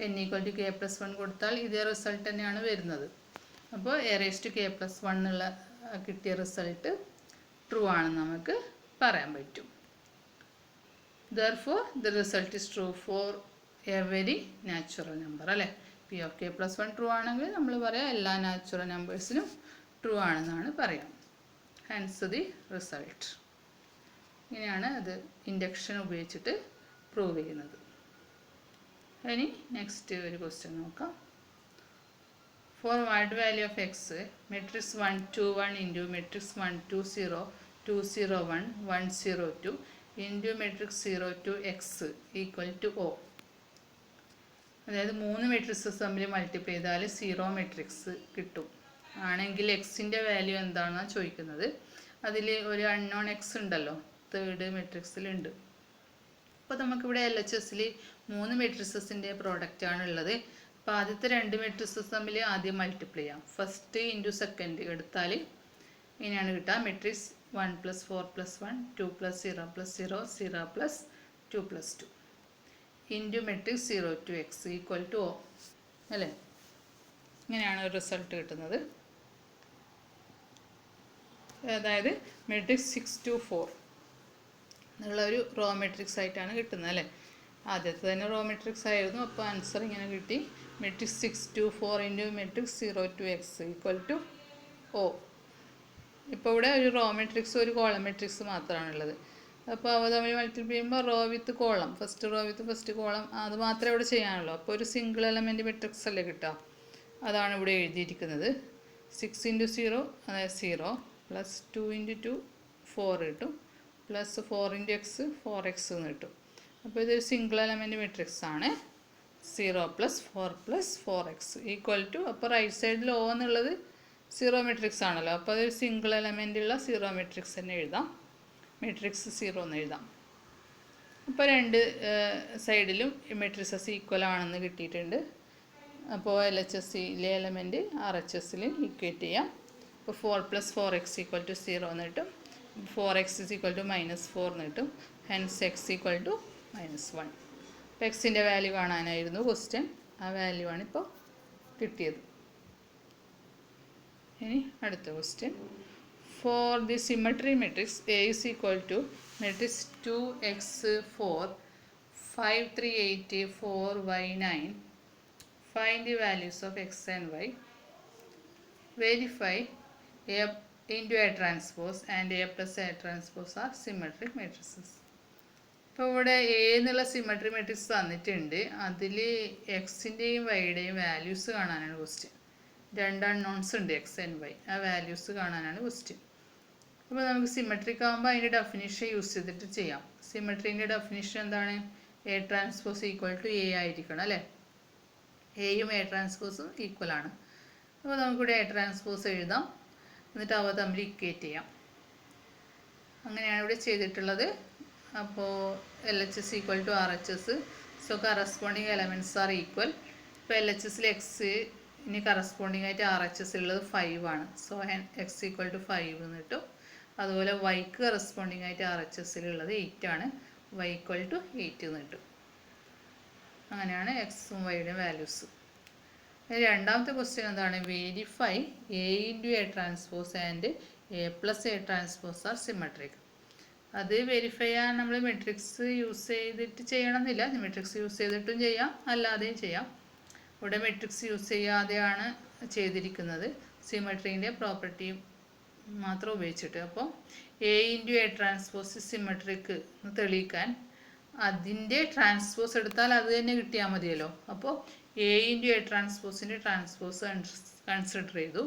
n equal to K plus one കൊടുത്താൽ ഇതേ റിസൾട്ട് തന്നെയാണ് വരുന്നത്. അപ്പോൾ A raise to K plus one എന്നുള്ള കിട്ടിയ റിസൾട്ട് ട്രൂ ആണെന്ന് നമുക്ക് പറയാൻ പറ്റും. Therefore the result is true for every natural number അല്ലേ? P of K plus one true ആണെങ്കിൽ നമ്മൾ പറയാം എല്ലാ നാച്ചുറൽ നമ്പേഴ്സിനും ട്രൂ ആണെന്നാണ് പറയാം. Hence the result. ഇങ്ങനെയാണ് അത് ഇൻഡക്ഷൻ ഉപയോഗിച്ചിട്ട് പ്രൂവ് ചെയ്യുന്നത്. ഇനി നെക്സ്റ്റ് ഒരു ക്വസ്റ്റ്യൻ നോക്കാം. For what value of x matrix 1 2 1 into matrix 1 2 0 2 0 1 1 0 2 into matrix 0 to x equal to O. അതായത് 3 മെട്രിക്സസ് തമ്മിൽ മൾട്ടിപ്ലൈ ചെയ്താൽ 0 മെട്രിക്സ് കിട്ടും. ആണെങ്കിൽ എക്സിൻ്റെ വാല്യൂ എന്താണെന്നാണ് ചോദിക്കുന്നത്. അതിൽ ഒരു അൺനോൺ എക്സ് ഉണ്ടല്ലോ, തേർഡ് മെട്രിക്സിലുണ്ട്. അപ്പോൾ നമുക്കിവിടെ LHSൽ 3 മെട്രിക്സസിൻ്റെ പ്രോഡക്റ്റാണ് ഉള്ളത്. അപ്പോൾ ആദ്യത്തെ 2 മെട്രിക്സസ് തമ്മിൽ ആദ്യം മൾട്ടിപ്ലൈ ചെയ്യാം. ഫസ്റ്റ് ഇൻറ്റു സെക്കൻഡ് എടുത്താൽ ഇങ്ങനെയാണ് കിട്ടുക. Matrix 1 + 4 + 1 2 + 0 + 0 0 + 2 + 2 into matrix 0 to x equal to O അല്ലേ. ഇങ്ങനെയാണ് റിസൾട്ട് കിട്ടുന്നത്. അതായത് മെട്രിക്സ് 6 to 4 എന്നുള്ള ഒരു റോ മെട്രിക്സ് ആയിട്ടാണ് കിട്ടുന്നത് അല്ലേ. ആദ്യത്തെ തന്നെ റോ മെട്രിക്സ് ആയിരുന്നു. അപ്പോൾ ആൻസർ ഇങ്ങനെ കിട്ടി. Matrix 6 to 4 into matrix 0 to x equal to O. ഇപ്പോൾ ഇവിടെ ഒരു റോ മെട്രിക്സ് ഒരു കോളം മെട്രിക്സ് മാത്രമാണുള്ളത്. അപ്പോൾ അവ തമ്മിൽ മൾട്ടിപ്ലൈ ചെയ്യുമ്പോൾ row with column, first row with first column, അത് മാത്രമേ ഇവിടെ ചെയ്യാനുള്ളൂ. അപ്പോൾ ഒരു സിംഗിൾ എലമെൻറ്റ് മെട്രിക്സ് അല്ലേ കിട്ടുക. അതാണ് ഇവിടെ എഴുതിയിരിക്കുന്നത്. 6 × 0 അതായത് 0 + 2 × 2 4 കിട്ടും, + 4 × x 4x എന്ന് കിട്ടും. അപ്പോൾ ഇതൊരു സിംഗിൾ എലമെൻറ്റ് മെട്രിക്സ് ആണ്. 0 + 4 + 4x ഈക്വൽ ടു, അപ്പോൾ റൈറ്റ് സൈഡിൽ O എന്നുള്ളത് 0 മെട്രിക്സ് ആണല്ലോ. അപ്പോൾ അതൊരു സിംഗിൾ എലമെൻ്റ് ഉള്ള 0 മെട്രിക്സ് തന്നെ എഴുതാം. മെട്രിക്സ് 0 എന്ന് എഴുതാം. അപ്പോൾ രണ്ട് സൈഡിലും മെട്രിക്സസ് ഈക്വൽ ആണെന്ന് കിട്ടിയിട്ടുണ്ട്. അപ്പോൾ LHSലെ എലമെൻറ്റ് RHSൽ ഈക്വേറ്റ് ചെയ്യാം. അപ്പോൾ 4 + 4x ഈക്വൽ ടു 0 എന്ന് കിട്ടും. 4x ഈക്വൽ ടു -4 എന്ന് കിട്ടും. Hence x equal to -1. അപ്പോൾ എക്സിൻ്റെ വാല്യൂ കാണാനായിരുന്നു ക്വസ്റ്റ്യൻ. ആ വാല്യൂ ആണ് ഇപ്പോൾ കിട്ടിയത്. ഇനി അടുത്ത question. For the symmetry matrix A is equal to matrix 2x 4 5 3 8 4 y 9. Find the values of x and y. Verify A into A transpose and A + A transpose are symmetric matrices. ഇപ്പോൾ ഇവിടെ A എന്നുള്ള symmetry matrix തന്നിട്ടുണ്ട്. അതിൽ എക്സിൻ്റെയും വൈയുടെയും values കാണാനാണ് question. 2 unknowns ഉണ്ട്, x and y. ആ വാല്യൂസ് കാണാനാണ് ക്വസ്റ്റ്യൻ. അപ്പോൾ നമുക്ക് സിമെട്രിക് ആകുമ്പോൾ അതിൻ്റെ ഡെഫിനിഷൻ യൂസ് ചെയ്തിട്ട് ചെയ്യാം. സിമെട്രീൻ്റെ ഡെഫിനിഷൻ എന്താണ്? A transpose equal to A ആയിരിക്കണം അല്ലേ. എയും A ട്രാൻസ്പോസും ഈക്വൽ ആണ്. അപ്പോൾ നമുക്കിവിടെ A ട്രാൻസ്പോസ് എഴുതാം, എന്നിട്ട് അവ തമ്മിൽ ഇക്വേറ്റ് ചെയ്യാം. അങ്ങനെയാണ് ഇവിടെ ചെയ്തിട്ടുള്ളത്. അപ്പോൾ LHS equal to RHS. So corresponding elements are equal. ഇപ്പോൾ LHSൽ എക്സ് ഇനി കറസ്പോണ്ടിങ് ആയിട്ട് RHSലുള്ളത് 5 ആണ്. സോ x ഈക്വൽ ടു 5 എന്ന് കിട്ടും. അതുപോലെ വൈക്ക് കറസ്പോണ്ടിങ് ആയിട്ട് RHSലുള്ളത് 8 ആണ്. y ഈക്വൽ ടു 8 എന്ന് കിട്ടും. അങ്ങനെയാണ് എക്സും വൈയുടെയും വാല്യൂസ്. രണ്ടാമത്തെ ക്വസ്റ്റ്യൻ എന്താണ്? Verify A × A transpose and A + A transpose are symmetric. അത് വെരിഫൈ ചെയ്യാൻ നമ്മൾ മെട്രിക്സ് യൂസ് ചെയ്തിട്ട് ചെയ്യണമെന്നില്ല. മെട്രിക്സ് യൂസ് ചെയ്തിട്ടും ചെയ്യാം, അല്ലാതെയും ചെയ്യാം. ഇവിടെ മെട്രിക്സ് യൂസ് ചെയ്യാതെയാണ് ചെയ്തിരിക്കുന്നത്, സിമെട്രീൻ്റെ പ്രോപ്പർട്ടി മാത്രം ഉപയോഗിച്ചിട്ട്. അപ്പോൾ A × A ട്രാൻസ്പോസ് സിമെട്രിക് എന്ന് തെളിയിക്കാൻ അതിൻ്റെ ട്രാൻസ്പോസ് എടുത്താൽ അത് തന്നെ കിട്ടിയാൽ മതിയല്ലോ. അപ്പോൾ A × A ട്രാൻസ്പോസിൻ്റെ ട്രാൻസ്പോസ് കൺസിഡർ ചെയ്തു.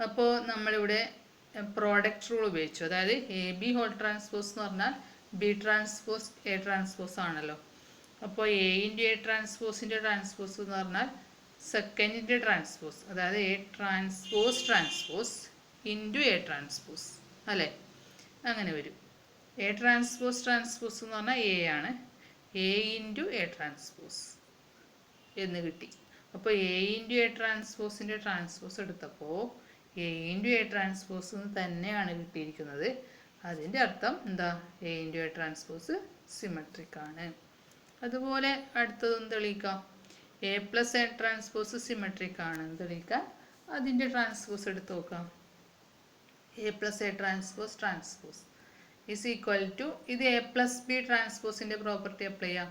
അപ്പോൾ നമ്മളിവിടെ പ്രോഡക്റ്റ് റൂൾ ഉപയോഗിച്ചു. അതായത് AB ഹോൾ ട്രാൻസ്പോസ് എന്ന് പറഞ്ഞാൽ B ട്രാൻസ്പോസ് A ട്രാൻസ്പോസ് ആണല്ലോ. അപ്പോൾ A × A ട്രാൻസ്പോസിൻ്റെ ട്രാൻസ്പോസ് എന്ന് പറഞ്ഞാൽ സെക്കൻഡിൻ്റെ ട്രാൻസ്പോസ്, അതായത് A transpose into A transpose അല്ലേ. അങ്ങനെ വരും. A ട്രാൻസ്പോസ് എന്ന് പറഞ്ഞാൽ A ആണ്. A × A ട്രാൻസ്പോസ് എന്ന് കിട്ടി. അപ്പോൾ A × A ട്രാൻസ്പോസിൻ്റെ ട്രാൻസ്പോസ് എടുത്തപ്പോൾ A × A ട്രാൻസ്പോസ് തന്നെയാണ് കിട്ടിയിരിക്കുന്നത്. അതിൻ്റെ അർത്ഥം എന്താ? A × A ട്രാൻസ്പോസ് സിമെട്രിക് ആണ്. അതുപോലെ അടുത്തതൊന്നും തെളിയിക്കാം. A + A ട്രാൻസ്പോസ് സിമെട്രിക് ആണെന്ന് തെളിയിക്കാൻ അതിൻ്റെ ട്രാൻസ്പോസ് എടുത്ത് നോക്കാം. A + A transpose is equal to, ഇത് A + B ട്രാൻസ്പോസിൻ്റെ പ്രോപ്പർട്ടി അപ്ലൈ ചെയ്യാം.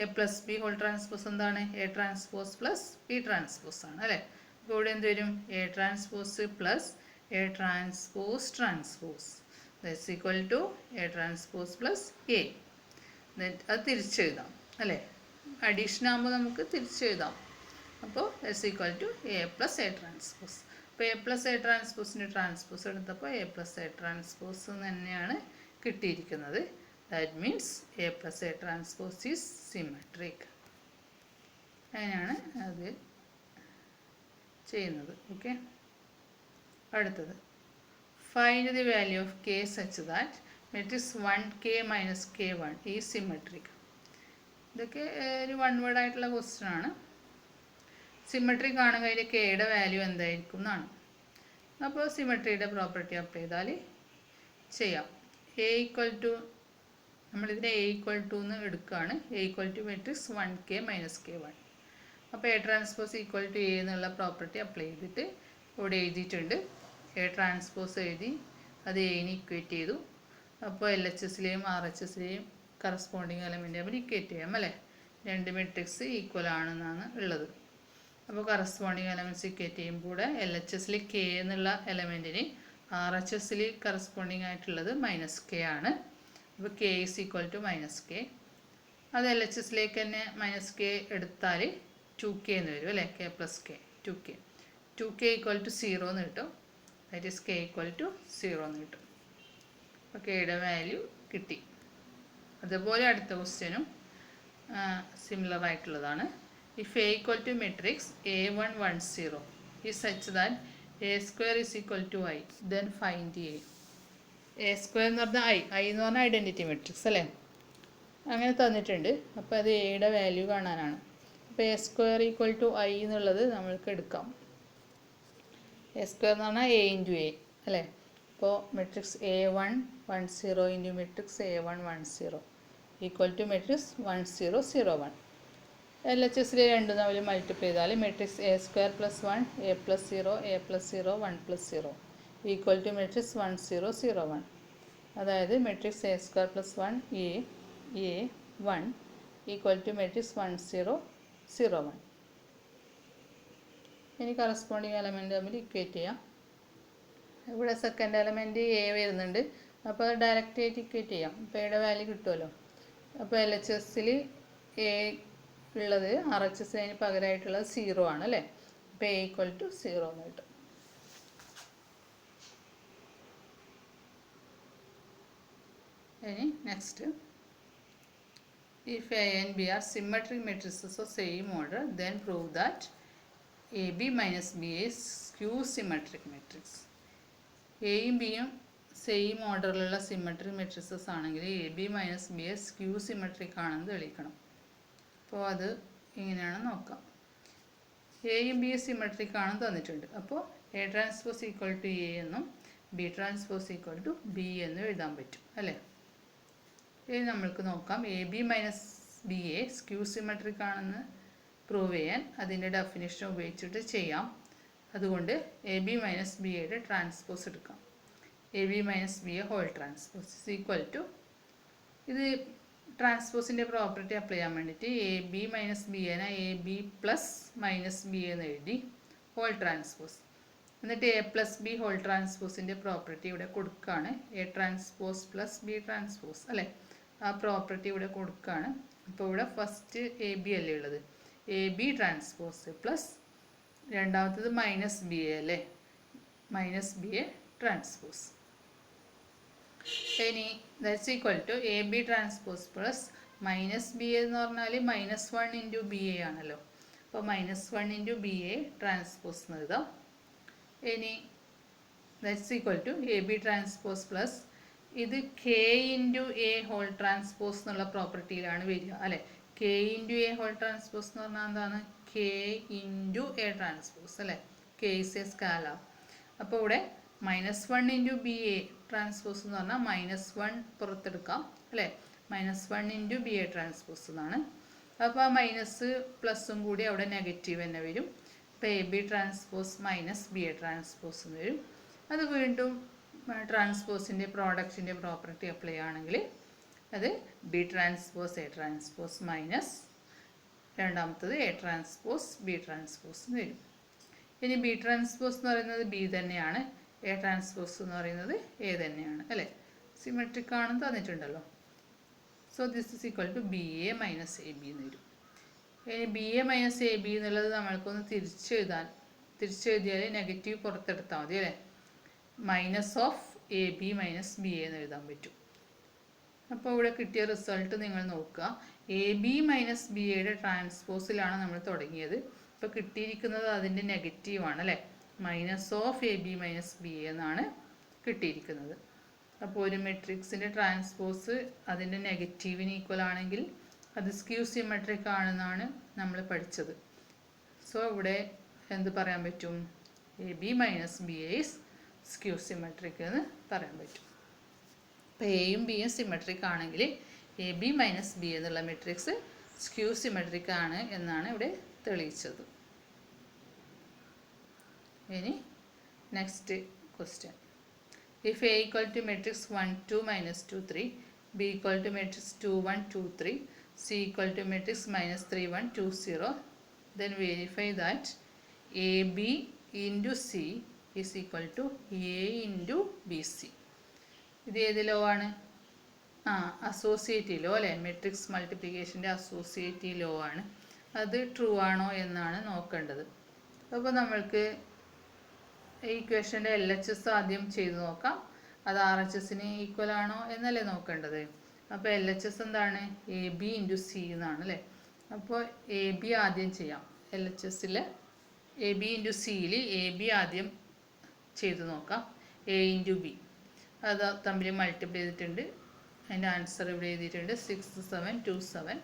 A + B ഹോൾ ട്രാൻസ്പോസ് എന്താണ്? A ട്രാൻസ്പോസ് + B ട്രാൻസ്പോസ് ആണ് അല്ലേ. അപ്പോൾ ഇവിടെ എന്ത് വരും? A transpose + A transpose that's equal to A transpose + A. അത് തിരിച്ചെഴുതാം അല്ലേ. അഡീഷൻ ആകുമ്പോൾ നമുക്ക് തിരിച്ചെഴുതാം. അപ്പോൾ that's equal to A + A transpose. അപ്പോൾ A + A ട്രാൻസ്പോസിൻ്റെ ട്രാൻസ്പോസ് എടുത്തപ്പോൾ A + A ട്രാൻസ്പോസ് തന്നെയാണ് കിട്ടിയിരിക്കുന്നത്. That means A plus A transpose is symmetric. അങ്ങനെയാണ് അത് ചെയ്യുന്നത്. ഓക്കെ, അടുത്തത് find the value of K such that matrix 1k minus k1 ഈ സിമെട്രിക്. ഇതൊക്കെ ഒരു വൺ വേർഡ് ആയിട്ടുള്ള ക്വസ്റ്റ്യൻ ആണ്. സിമെട്രിക് ആണെങ്കിൽ അതിൻ്റെ കെയുടെ വാല്യൂ എന്തായിരിക്കും എന്നാണ്. അപ്പോൾ സിമെട്രിയുടെ പ്രോപ്പർട്ടി അപ്ലൈ ചെയ്താൽ ചെയ്യാം. എ ഈക്വൽ ടു, നമ്മളിതിനെ എ ഈക്വൽ ടു എന്ന് എടുക്കുകയാണ്. A equal to matrix 1k minus k1. അപ്പോൾ A transpose equal to A എന്നുള്ള പ്രോപ്പർട്ടി അപ്ലൈ ചെയ്തിട്ട് ഇവിടെ എഴുതിയിട്ടുണ്ട്. എ ട്രാൻസ്പോസ് എഴുതി, അത് എന് ഇക്വേറ്റ് ചെയ്തു. അപ്പോൾ എൽ എച്ച് എസിലെയും ആർ എച്ച് എസിലെയും കറസ്പോണ്ടിങ് എലമെൻ്റ് നമ്മൾ ഇക്വേറ്റ് ചെയ്യാം അല്ലേ. രണ്ട് മെട്രിക്സ് ഈക്വൽ ആണെന്നാണ് ഉള്ളത്. അപ്പോൾ കറസ്പോണ്ടിങ് എലമെൻറ്റ്സ് ഇക്വേറ്റ് ചെയ്യുമ്പോൾ എൽ എച്ച് എസിൽ കെ എന്നുള്ള എലമെൻറ്റിന് ആർ എച്ച് എസിൽ കറസ്പോണ്ടിങ് ആയിട്ടുള്ളത് മൈനസ് കെ ആണ്. അപ്പോൾ k is equal to minus k. അത് എൽ എച്ച് എസിലേക്ക് തന്നെ മൈനസ് കെ എടുത്താൽ 2k എന്ന് വരും അല്ലേ. K plus k 2k equal to 0 എന്ന് കിട്ടും. That is K equal to 0 എന്ന് കിട്ടും. അപ്പോൾ കെയുടെ വാല്യൂ കിട്ടി. അതുപോലെ അടുത്ത ക്വസ്റ്റ്യനും സിമിലർ ആയിട്ടുള്ളതാണ്. If A equal to matrix A1 1 0 is such that A square is equal to I then find A square എന്ന് പറഞ്ഞാൽ ഐ എന്ന് പറഞ്ഞാൽ ഐഡൻറ്റിറ്റി മെട്രിക്സ് അല്ലേ. അങ്ങനെ തന്നിട്ടുണ്ട്. അപ്പോൾ അത് എയുടെ വാല്യൂ കാണാനാണ്. അപ്പോൾ A square equal to I എന്നുള്ളത് നമ്മൾക്ക് എടുക്കാം. എ സ്ക്വയർ എന്ന് പറഞ്ഞാൽ എ ഇൻറ്റു എ അല്ലേ. അപ്പോൾ matrix A1 1 0 into matrix A1 1 0 equal to matrix 1 0 0 1. L H എസിൽ രണ്ടും തമ്മിൽ മൾട്ടിപ്ലൈ ചെയ്താൽ matrix A square plus 1 A plus 0 A plus 0 1 plus 0 equal to matrix 1 0 0 1. അതായത് matrix A square plus 1 A 1 equal to matrix 1 0 0 1. ഇനി corresponding element തമ്മിൽ equate ചെയ്യാം. ഇവിടെ second element A വരുന്നുണ്ട്. അപ്പോൾ അത് ഡയറക്റ്റ് ആയിട്ട് ഇക്വേറ്റ് ചെയ്യാം. അപ്പോൾ എയുടെ വാല്യൂ കിട്ടുമല്ലോ. അപ്പോൾ എൽ എച്ച് എസിൽ എ ഉള്ളത് ആർ എച്ച് എസ് അതിന് പകരമായിട്ടുള്ളത് 0 ആണ് അല്ലേ. അപ്പോൾ എ ഈക്വൽ ടു 0 എന്ന് കിട്ടും. ഇനി next, if A and B are symmetric matrices of same order, then prove that AB minus BA is skew symmetric matrix. എയും ബിയും സെയിം ഓർഡറിലുള്ള സിമെട്രിക് മെട്രിക്സസ് ആണെങ്കിൽ A B minus B A skew symmetric ആണെന്ന് തെളിയിക്കണം. അപ്പോൾ അത് ഇങ്ങനെയാണ് നോക്കാം. എയും ബിയും സിമെട്രിക് ആണെന്ന് തന്നിട്ടുണ്ട്. അപ്പോൾ A transpose equal to A എന്നും B transpose equal to B എന്നും എഴുതാൻ പറ്റും അല്ലേ. ഇനി നമ്മൾക്ക് നോക്കാം A B minus B A skew symmetric ആണെന്ന് പ്രൂവ് ചെയ്യാൻ അതിൻ്റെ ഡെഫിനിഷൻ ഉപയോഗിച്ചിട്ട് ചെയ്യാം. അതുകൊണ്ട് എ ബി മൈനസ് ബി എയുടെ ട്രാൻസ്പോസ് എടുക്കാം. A B minus B A whole transpose is equal to, ഇത് ട്രാൻസ്പോസിൻ്റെ പ്രോപ്പർട്ടി അപ്ലൈ ചെയ്യാൻ വേണ്ടിയിട്ട് എ ബി മൈനസ് ബി എനെ A B plus minus B എന്ന് എഴുതി ഹോൾ ട്രാൻസ്പോസ്. എന്നിട്ട് എ പ്ലസ് ബി ഹോൾ ട്രാൻസ്പോസിൻ്റെ പ്രോപ്പർട്ടി ഇവിടെ കൊടുക്കുകയാണ്. A transpose plus B transpose അല്ലേ, ആ പ്രോപ്പർട്ടി ഇവിടെ കൊടുക്കുകയാണ്. അപ്പോൾ ഇവിടെ ഫസ്റ്റ് എ ബി അല്ലേ ഉള്ളത്, എ ബി ട്രാൻസ്പോസ് പ്ലസ് രണ്ടാമത്തത് മൈനസ് ബി എ അല്ലേ, മൈനസ് ബി എ ട്രാൻസ്പോസ്. ഇനി that's equal to A B transpose plus minus B A എന്ന് പറഞ്ഞാൽ -1 ഇൻറ്റു ബി എ ആണല്ലോ. അപ്പോൾ -1 ഇൻറ്റു ബി എ ട്രാൻസ്പോസ് എന്ന് എഴുതാം. ഇനി that's equal to A B transpose plus ഇത് k into A whole transpose എന്നുള്ള പ്രോപ്പർട്ടിയിലാണ് വരിക അല്ലേ. K into A whole transpose എന്ന് പറഞ്ഞാൽ എന്താണ്, കെ ഇൻറ്റു എ ട്രാൻസ്പോസ് അല്ലേ. K is a scalar. അപ്പോൾ ഇവിടെ -1 ഇൻറ്റു ബി എ ട്രാൻസ്പോസ് എന്ന് പറഞ്ഞാൽ -1 പുറത്തെടുക്കാം അല്ലേ. -1 ഇൻറ്റു ബി എ ട്രാൻസ്പോസ് എന്നാണ്. അപ്പോൾ ആ മൈനസ് പ്ലസും കൂടി അവിടെ നെഗറ്റീവ് തന്നെ വരും. അപ്പോൾ A B transpose minus B A transpose എന്ന് വരും. അത് വീണ്ടും ട്രാൻസ്പോസിൻ്റെ പ്രോഡക്റ്റിൻ്റെ പ്രോപ്പർട്ടി അപ്ലൈ ആണെങ്കിൽ അത് B transpose A transpose minus രണ്ടാമത്തത് എ ട്രാൻസ്പോസ് ബി ട്രാൻസ്പോസ് എന്ന് വരും. ഇനി ബി ട്രാൻസ്പോസ് എന്ന് പറയുന്നത് ബി തന്നെയാണ്, എ ട്രാൻസ്പോസ് എന്ന് പറയുന്നത് എ തന്നെയാണ് അല്ലേ. സിമെട്രിക് ആണെന്ന് തന്നിട്ടുണ്ടല്ലോ. So this is equal to B A minus A B എന്ന് വരും. ഇനി B A minus A B എന്നുള്ളത് നമ്മൾക്കൊന്ന് തിരിച്ചെഴുതിയാൽ നെഗറ്റീവ് പുറത്തെടുത്താൽ മതി അല്ലേ. Minus of A B minus B A എന്ന് എഴുതാൻ പറ്റും. അപ്പോൾ ഇവിടെ കിട്ടിയ റിസൾട്ട് നിങ്ങൾ നോക്കുക. എ ബി മൈനസ് ബി എയുടെ ട്രാൻസ്പോസിലാണ് നമ്മൾ തുടങ്ങിയത്. ഇപ്പോൾ കിട്ടിയിരിക്കുന്നത് അതിൻ്റെ നെഗറ്റീവാണ് അല്ലേ, minus of A B minus B A എന്നാണ് കിട്ടിയിരിക്കുന്നത്. അപ്പോൾ ഒരു മെട്രിക്സിൻ്റെ ട്രാൻസ്പോസ് അതിൻ്റെ നെഗറ്റീവിന് ഈക്വൽ ആണെങ്കിൽ അത് സ്ക്യൂ സിമെട്രിക് ആണെന്നാണ് നമ്മൾ പഠിച്ചത്. സോ ഇവിടെ എന്ത് പറയാൻ പറ്റും, A B minus B A is skew symmetric എന്ന് പറയാൻ പറ്റും. അപ്പോൾ എയും ബിയും സിമെട്രിക് ആണെങ്കിൽ എ ബി മൈനസ് ബി എന്നുള്ള മെട്രിക്സ് സ്ക്യൂ സിമെട്രിക് ആണ് എന്നാണ് ഇവിടെ തെളിയിച്ചത്. ഇനി next question. If A equal to matrix 1 2 minus 2 3, B equal to matrix 2 1 2 3, C equal to matrix minus 3 1 2 0, then verify that AB into C is equal to A into BC. ഇത് ഏത് law ആണ്? Associative law അല്ലേ, matrix മൾട്ടിപ്ലിക്കേഷൻ്റെ associative law ആണ്. അത് true ആണോ എന്നാണ് നോക്കേണ്ടത്. അപ്പോൾ നമ്മൾക്ക് ഈക്വേഷൻ്റെ എൽ എച്ച് എസ് ആദ്യം ചെയ്ത് നോക്കാം. അത് ആർ എച്ച് എസിന് ഈക്വൽ ആണോ എന്നല്ലേ നോക്കേണ്ടത്. അപ്പോൾ എൽ എച്ച് എസ് എന്താണ്? എ ബി ഇൻറ്റു സി എന്നാണ് അല്ലേ. അപ്പോൾ എ ബി ആദ്യം ചെയ്യാം. എൽ എച്ച് എസിൽ എ ബി ഇൻറ്റു സിയിൽ എ ബി ആദ്യം ചെയ്ത് നോക്കാം. എ ഇൻറ്റു ബി അത് തമ്മിൽ മൾട്ടിപ്ലൈ ചെയ്തിട്ടുണ്ട്. അതിൻ്റെ ആൻസർ ഇവിടെ എഴുതിയിട്ടുണ്ട് 6 7 2 7.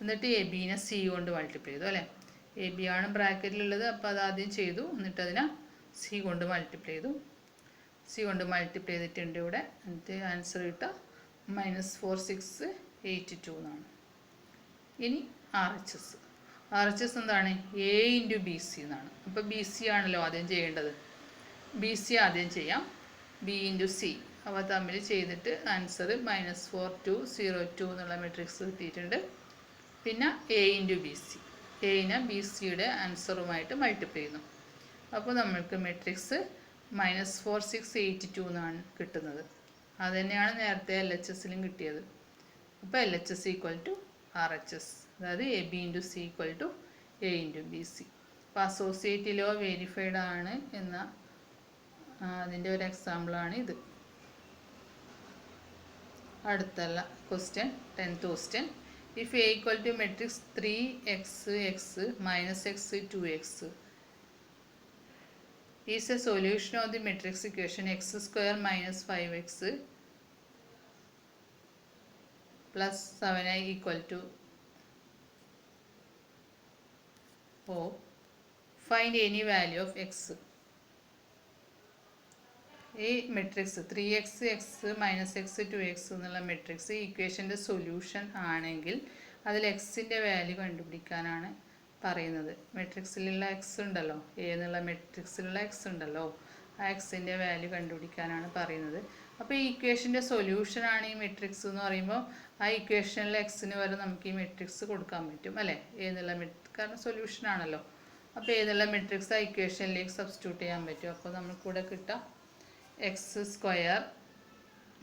എന്നിട്ട് എ ബീനെ സി കൊണ്ട് മൾട്ടിപ്ലൈ ചെയ്തു അല്ലേ. എ ബി ആണ് ബ്രാക്കറ്റിലുള്ളത്, അപ്പോൾ അത് ആദ്യം ചെയ്തു. എന്നിട്ട് അതിനെ സി കൊണ്ട് മൾട്ടിപ്ലൈ ചെയ്തു. സി കൊണ്ട് മൾട്ടിപ്ലൈ ചെയ്തിട്ടുണ്ട് ഇവിടെ. എന്നിട്ട് ആൻസർ കിട്ടുക -4 6 8 2 എന്നാണ്. ഇനി R H S. R H S എന്താണ്? എ ഇൻറ്റു ബി സി എന്നാണ്. അപ്പോൾ ബി സി ആണല്ലോ ആദ്യം ചെയ്യേണ്ടത്. ബി സി ആദ്യം ചെയ്യാം. ബി ഇൻറ്റു സി അവ തമ്മിൽ ചെയ്തിട്ട് ആൻസർ -4 2 0 2 എന്നുള്ള മെട്രിക്സ് കിട്ടിയിട്ടുണ്ട്. പിന്നെ എ ഇൻറ്റു ബി സി, എയിനെ ബി സിയുടെ ആൻസറുമായിട്ട് മൾട്ടിപ്ലൈ ചെയ്യുന്നു. അപ്പോൾ നമ്മൾക്ക് മെട്രിക്സ് -4 6 8 2 എന്നാണ് കിട്ടുന്നത്. അത് തന്നെയാണ് നേരത്തെ എൽ എച്ച് എസിലും കിട്ടിയത്. അപ്പോൾ L H S equal to R H S, അതായത് A B into C equal to A into B C. അപ്പോൾ അസോസിയേറ്റ് ലോ വെരിഫൈഡ് ആണ് എന്ന അതിൻ്റെ ഒരു എക്സാമ്പിളാണ് ഇത്. അടുത്തുള്ള question 10th question. If A equal to matrix 3x x minus x 2x is a solution of the matrix equation x square minus 5x plus 7i equal to O, find any value of x. ഈ matrix 3x x minus x 2x എന്നുള്ള matrix ഇക്വേഷൻ്റെ solution ആണെങ്കിൽ അതിൽ എക്സിൻ്റെ value കണ്ടുപിടിക്കാനാണ് പറയുന്നത്. മെട്രിക്സിലുള്ള X ഉണ്ടല്ലോ, A എന്നുള്ള മെട്രിക്സിലുള്ള X ഉണ്ടല്ലോ, ആ എക്സിൻ്റെ വാല്യൂ കണ്ടുപിടിക്കാനാണ് പറയുന്നത്. അപ്പോൾ ഈ ഇക്വേഷൻ്റെ സൊല്യൂഷനാണ് ഈ മെട്രിക്സ് എന്ന് പറയുമ്പോൾ ആ ഇക്വേഷനിലെ എക്സിന് വരെ നമുക്ക് ഈ മെട്രിക്സ് കൊടുക്കാൻ പറ്റും അല്ലേ, എ എന്നുള്ള കാരണം സൊല്യൂഷനാണല്ലോ. അപ്പോൾ ഏതുള്ള മെട്രിക്സ് ആ ഇക്വേഷനിലേക്ക് സബ്സ്റ്റിറ്റ്യൂട്ട് ചെയ്യാൻ പറ്റും. അപ്പോൾ നമുക്കിവിടെ കിട്ടാം എക്സ് സ്ക്വയർ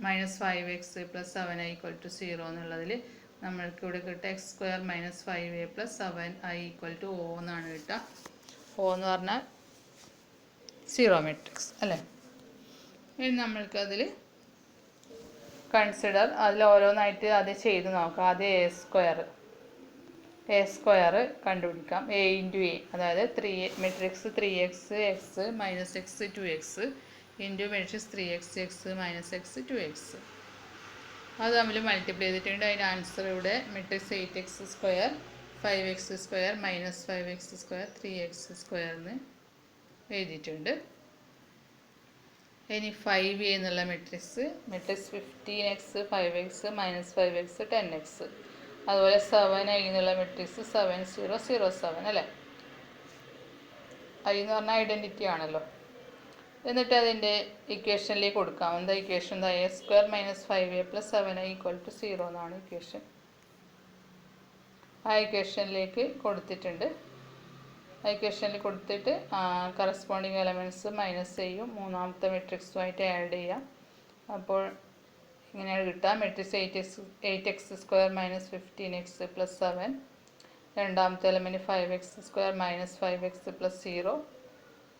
-5x + 7i = 0 എന്നുള്ളതിൽ നമ്മൾക്ക് ഇവിടെ കിട്ടുക X square -5a + 7i = O എന്നാണ് കിട്ടുക. O എന്ന് പറഞ്ഞാൽ 0 മെട്രിക്സ് അല്ലേ. ഇനി നമ്മൾക്കതിൽ കൺസിഡർ അതിൽ ഓരോന്നായിട്ട് ആദ്യം ചെയ്ത് നോക്കാം. ആദ്യം എ സ്ക്വയർ കണ്ടുപിടിക്കാം. എ ഇൻറ്റു എ, അതായത് matrix 3x x minus x 2x into matrix 3x x minus x 2x അത് തമ്മിൽ മൾട്ടിപ്ലൈ ചെയ്തിട്ടുണ്ട്. അതിൻ്റെ ആൻസർ ഇവിടെ matrix 8x² 5x² -5x² 3x² എന്ന് എഴുതിയിട്ടുണ്ട്. ഇനി 5a എന്നുള്ള matrix 15x 5x -5x 10x, അതുപോലെ 7i എന്നുള്ള മെട്രിക്സ് 7 0 0 7 അല്ലേ. ഐ എന്ന് പറഞ്ഞാൽ ഐഡൻറ്റിറ്റി ആണല്ലോ. എന്നിട്ട് അതിൻ്റെ ഇക്വേഷനിലേക്ക് കൊടുക്കാം. എന്താ ഇക്വേഷൻ? എന്താ? a² -5a + 7i = 0 എന്നാണ് ഇക്വേഷൻ. ആ ഇക്വേഷനിലേക്ക് കൊടുത്തിട്ടുണ്ട്. ആ ഇക്വേഷനിൽ കൊടുത്തിട്ട് കറസ്പോണ്ടിങ് എലമെൻറ്റ്സ് -aയും മൂന്നാമത്തെ മെട്രിക്സുമായിട്ട് ആഡ് ചെയ്യാം. അപ്പോൾ ഇങ്ങനെയാണ് കിട്ടുക. മെട്രിക്സ് 8x² -15x + 7, രണ്ടാമത്തെ എലമെൻറ്റ് 5x² -5x + 0,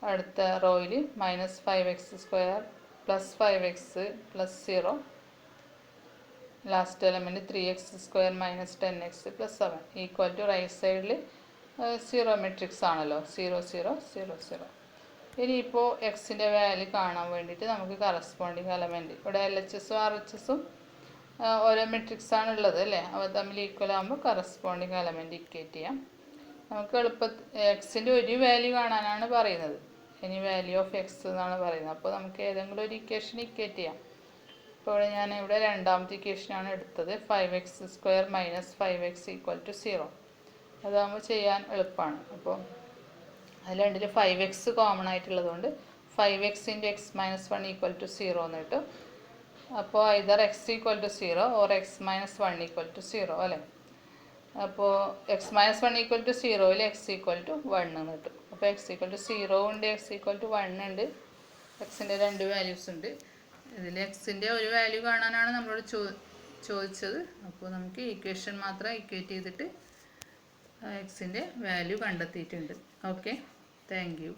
അടുത്ത റോയിൽ -5x² + 5x + 0, last element 3x² minus 10x plus 7 equal to right സൈഡിൽ 0 മെട്രിക്സ് ആണല്ലോ, 0 0 0 0. ഇനിയിപ്പോൾ എക്സിൻ്റെ വാല്യൂ കാണാൻ വേണ്ടിയിട്ട് നമുക്ക് കറസ്പോണ്ടിങ് എലമെൻറ്റ് ഇവിടെ LHSഉം RHSഉം ഓരോ മെട്രിക്സ് ആണ് ഉള്ളത് അല്ലേ, അവ തമ്മിൽ ഈക്വൽ ആകുമ്പോൾ കറസ്പോണ്ടിങ് എലമെൻറ്റ് ഇക്വേറ്റ് ചെയ്യാം. നമുക്ക് എളുപ്പത്തിൽ എക്സിൻ്റെ ഒരു വാല്യൂ കാണാനാണ് പറയുന്നത്, ഇനി വാല്യൂ ഓഫ് എക്സ് എന്നാണ് പറയുന്നത്. അപ്പോൾ നമുക്ക് ഏതെങ്കിലും ഒരു ഇക്വേഷൻ ഇക്വേറ്റ് ചെയ്യാം. ഇപ്പോൾ ഞാൻ ഇവിടെ രണ്ടാമത്തെ ഇക്വേഷനാണ് എടുത്തത്, 5x² minus 5x equal to 0. അതാകുമ്പോൾ ചെയ്യാൻ എളുപ്പമാണ്. അപ്പോൾ അതിൽ രണ്ടിൽ 5x കോമൺ ആയിട്ടുള്ളത് കൊണ്ട് 5x into x minus 1 equal to 0 എന്ന് കിട്ടും. അപ്പോൾ either x equal to 0 or x minus 1 equal to 0 അല്ലേ. അപ്പോൾ x മൈനസ് 1 ഈക്വൽ ടു 0ൽ x ഈക്വൽ ടു 1 എന്ന് കിട്ടും. അപ്പോൾ x ഈക്വൽ ടു 0 ഉണ്ട്, x ഈക്വൽ ടു 1 ഉണ്ട്. എക്സിൻ്റെ രണ്ട് വാല്യൂസ് ഉണ്ട്. ഇതിൽ എക്സിൻ്റെ ഒരു വാല്യൂ കാണാനാണ് നമ്മളോട് ചോദിച്ചത്. അപ്പോൾ നമുക്ക് ഇക്വേഷൻ മാത്രം ഇക്വേറ്റ് ചെയ്തിട്ട് എക്സിൻ്റെ വാല്യൂ കണ്ടെത്തിയിട്ടുണ്ട്. Okay, thank you.